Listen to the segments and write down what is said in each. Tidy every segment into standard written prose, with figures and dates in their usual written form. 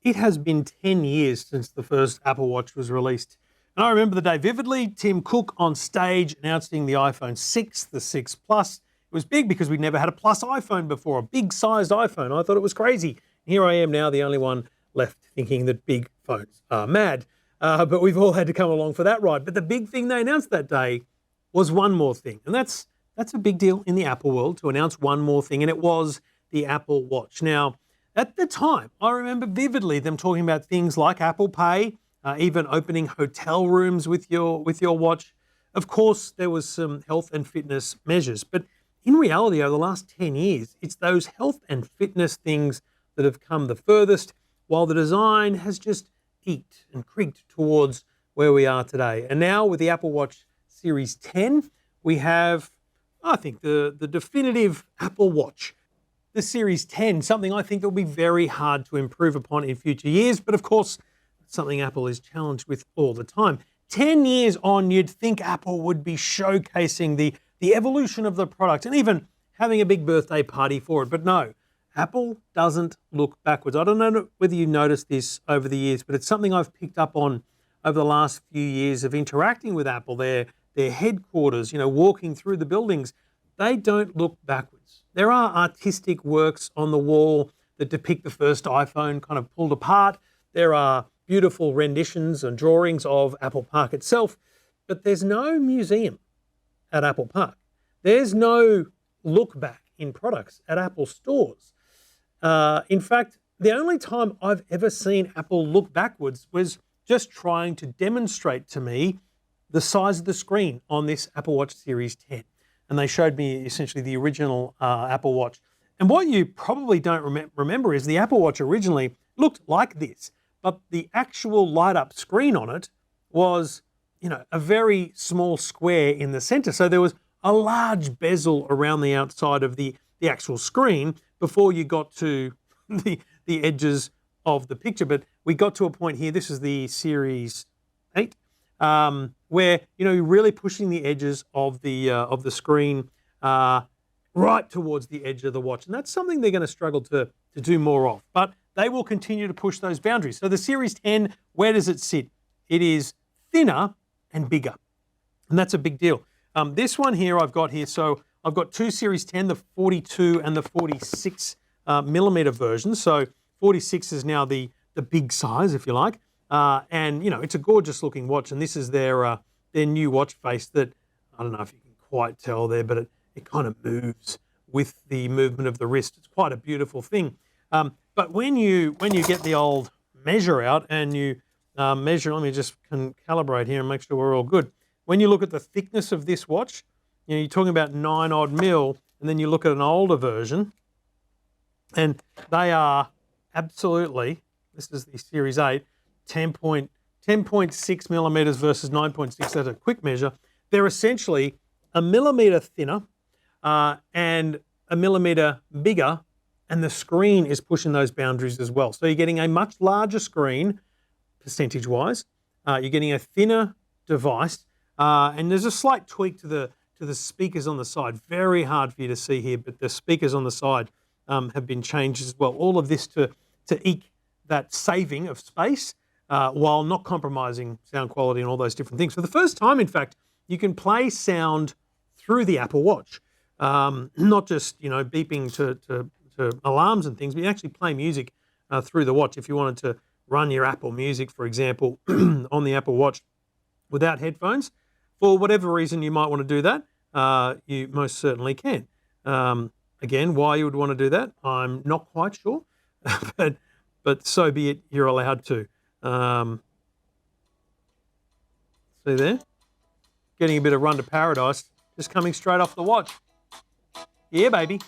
it has been 10 years since the first Apple Watch was released. And I remember the day vividly, Tim Cook on stage announcing the iPhone 6, the 6 Plus. It was big because we'd never had a Plus iPhone before, a big-sized iPhone. I thought it was crazy. Here I am now, the only one left thinking that big phones are mad. But we've all had to come along for that ride. But the big thing they announced that day was one more thing. And that's a big deal in the Apple world, to announce one more thing, and it was the Apple Watch. Now, at the time, I remember vividly them talking about things like Apple Pay, even opening hotel rooms with your watch. Of course, there was some health and fitness measures, but in reality, over the last 10 years, it's those health and fitness things that have come the furthest, while the design has just peaked and creaked towards where we are today. And now with the Apple Watch Series 10, we have, I think, the definitive Apple Watch. The Series 10, something I think that will be very hard to improve upon in future years, but of course, something Apple is challenged with all the time. 10 years on, you'd think Apple would be showcasing the evolution of the product and even having a big birthday party for it, but no. Apple doesn't look backwards. I don't know whether you noticed this over the years, but it's something I've picked up on over the last few years of interacting with Apple, their headquarters, walking through the buildings. They don't look backwards. There are artistic works on the wall that depict the first iPhone kind of pulled apart. There are beautiful renditions and drawings of Apple Park itself, but there's no museum at Apple Park. There's no look back in products at Apple stores. In fact, the only time I've ever seen Apple look backwards was just trying to demonstrate to me the size of the screen on this Apple Watch Series 10. And they showed me essentially the original Apple Watch. And what you probably don't remember is the Apple Watch originally looked like this, but the actual light-up screen on it was, a very small square in the center. So there was a large bezel around the outside of the actual screen before you got to the edges of the picture. But we got to a point here, this is the Series 8, where, you're really pushing the edges of the screen right towards the edge of the watch. And that's something they're going to struggle to do more of. But they will continue to push those boundaries. So the Series 10, where does it sit? It is thinner and bigger. And that's a big deal. This one here I've got here, so I've got two Series 10, the 42 and the 46 millimeter versions. So 46 is now the big size, if you like. And, it's a gorgeous looking watch. And this is their new watch face that, I don't know if you can quite tell there, but it kind of moves with the movement of the wrist. It's quite a beautiful thing. But when you get the old measure out and you measure, let me just calibrate here and make sure we're all good. When you look at the thickness of this watch, you're talking about 9 odd mil, and then you look at an older version, and they are absolutely, this is the Series 8, 10.6 millimeters versus 9.6 at a quick measure. They're essentially a millimeter thinner and a millimeter bigger, and the screen is pushing those boundaries as well. So you're getting a much larger screen, percentage-wise. You're getting a thinner device, and there's a slight tweak to the speakers on the side. Very hard for you to see here, but the speakers on the side have been changed as well. All of this to eke that saving of space while not compromising sound quality and all those different things. For the first time, in fact, you can play sound through the Apple Watch, not just beeping to alarms and things, but you actually play music through the watch. If you wanted to run your Apple Music, for example, on the Apple Watch without headphones, for whatever reason you might want to do that, you most certainly can. Again, why you would want to do that, I'm not quite sure, but so be it, you're allowed to. See there? Getting a bit of Run to Paradise, just coming straight off the watch. Yeah, baby.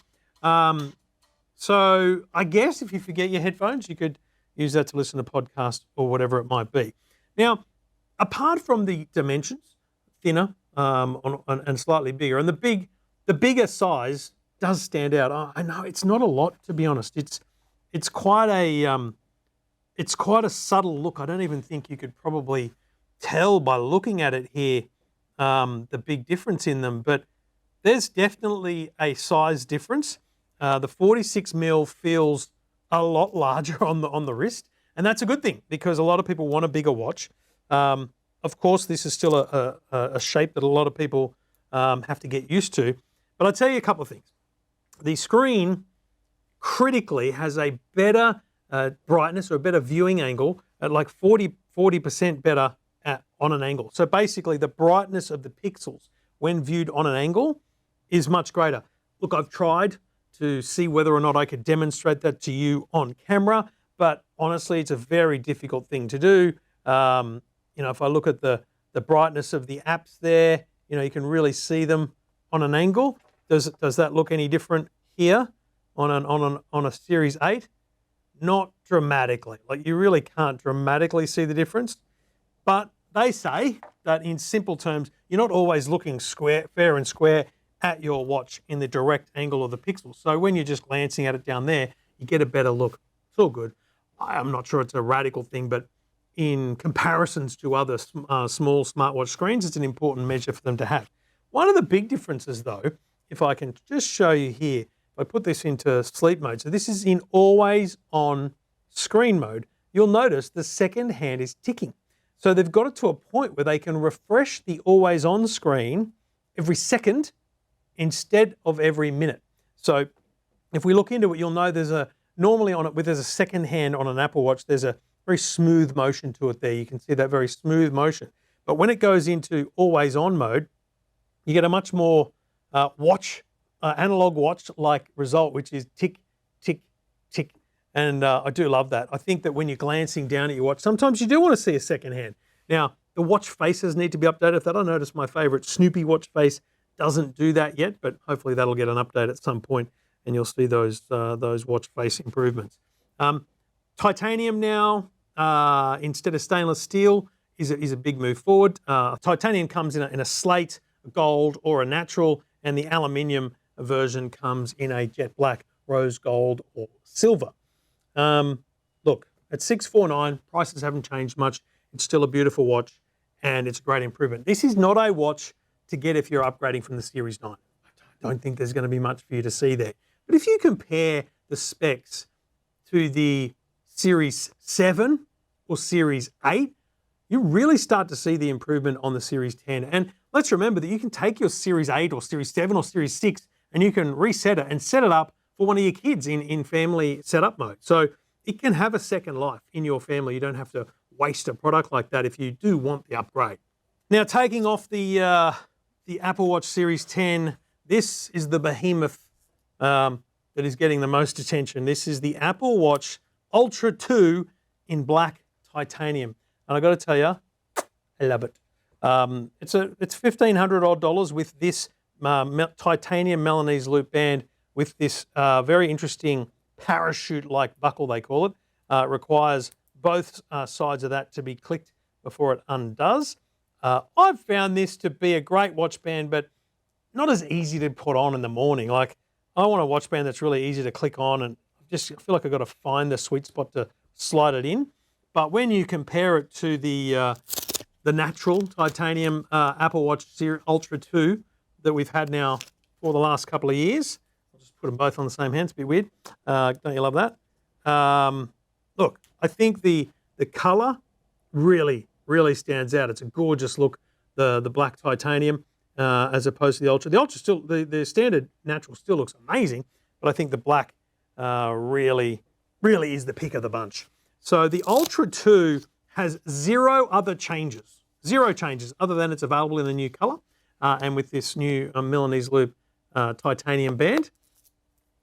So I guess if you forget your headphones, you could use that to listen to podcasts or whatever it might be. Now, apart from the dimensions, thinner and slightly bigger, and the bigger size does stand out. I know it's not a lot, to be honest. It's quite a subtle look. I don't even think you could probably tell by looking at it here the big difference in them, but there's definitely a size difference. The 46 mil feels a lot larger on the wrist. And that's a good thing because a lot of people want a bigger watch. Of course, this is still a shape that a lot of people have to get used to. But I'll tell you a couple of things. The screen critically has a better brightness or a better viewing angle at like 40% better on an angle. So basically the brightness of the pixels when viewed on an angle is much greater. Look, I've tried to see whether or not I could demonstrate that to you on camera, but honestly, it's a very difficult thing to do. If I look at the brightness of the apps there, you can really see them on an angle. Does that look any different here on a Series 8? Not dramatically. Like you really can't dramatically see the difference. But they say that in simple terms, you're not always looking fair and square at your watch in the direct angle of the pixel. So when you're just glancing at it down there, you get a better look. It's all good. I'm not sure it's a radical thing, but in comparisons to other small smartwatch screens, it's an important measure for them to have. One of the big differences, though, if I can just show you here, if I put this into sleep mode, so this is in always on screen mode, you'll notice the second hand is ticking. So they've got it to a point where they can refresh the always on screen every second instead of every minute. So if we look into it, you'll know there's a second hand on an Apple Watch, there's a very smooth motion to it there. You can see that very smooth motion. But when it goes into always on mode, you get a much more analog watch-like result, which is tick, tick, tick. And I do love that. I think that when you're glancing down at your watch, sometimes you do want to see a second hand. Now, the watch faces need to be updated with that. I noticed my favorite Snoopy watch face doesn't do that yet, but hopefully that'll get an update at some point and you'll see those watch face improvements. Titanium now, instead of stainless steel, is a big move forward. Titanium comes in a slate, a gold, or a natural, and the aluminium version comes in a jet black, rose gold, or silver. Look, at $649, prices haven't changed much. It's still a beautiful watch, and it's a great improvement. This is not a watch to get if you're upgrading from the Series 9. I don't think there's going to be much for you to see there. But if you compare the specs to the Series 7 or Series 8, you really start to see the improvement on the Series 10. And let's remember that you can take your Series 8 or Series 7 or Series 6 and you can reset it and set it up for one of your kids in family setup mode. So it can have a second life in your family. You don't have to waste a product like that if you do want the upgrade. Now, taking off the Apple Watch Series 10, this is the behemoth that is getting the most attention. This is the Apple Watch Ultra 2 in black titanium. And I got to tell you, I love it. It's $1,500 odd with this titanium Milanese loop band with this very interesting parachute-like buckle, they call it. It requires both sides of that to be clicked before it undoes. I've found this to be a great watch band, but not as easy to put on in the morning. Like, I want a watch band that's really easy to click on, and I feel like I've got to find the sweet spot to slide it in. But when you compare it to the natural titanium Apple Watch Series Ultra 2 that we've had now for the last couple of years, I'll just put them both on the same hand. It's a bit weird. Don't you love that? Look, I think the color really stands out. It's a gorgeous look, the black titanium as opposed to the Ultra. The Ultra still, the standard natural still looks amazing, but I think the black really is the pick of the bunch. So the Ultra 2 has zero changes other than it's available in the new color and with this new Milanese loop titanium band.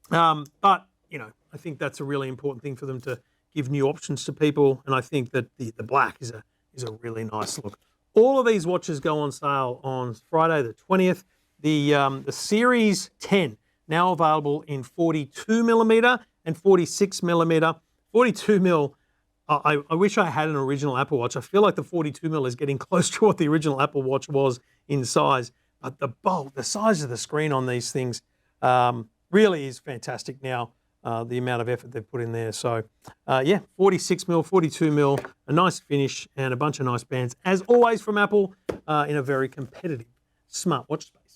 But, I think that's a really important thing for them to give new options to people, and I think that the black is a really nice look. All of these watches go on sale on Friday the 20th. The Series 10 now available in 42 millimeter and 46 millimeter. 42 mil. I wish I had an original Apple Watch. I feel like the 42 mil is getting close to what the original Apple Watch was in size. But the size of the screen on these things really is fantastic now. The amount of effort they've put in there. So, 46 mil, 42 mil, a nice finish and a bunch of nice bands, as always from Apple, in a very competitive smartwatch space.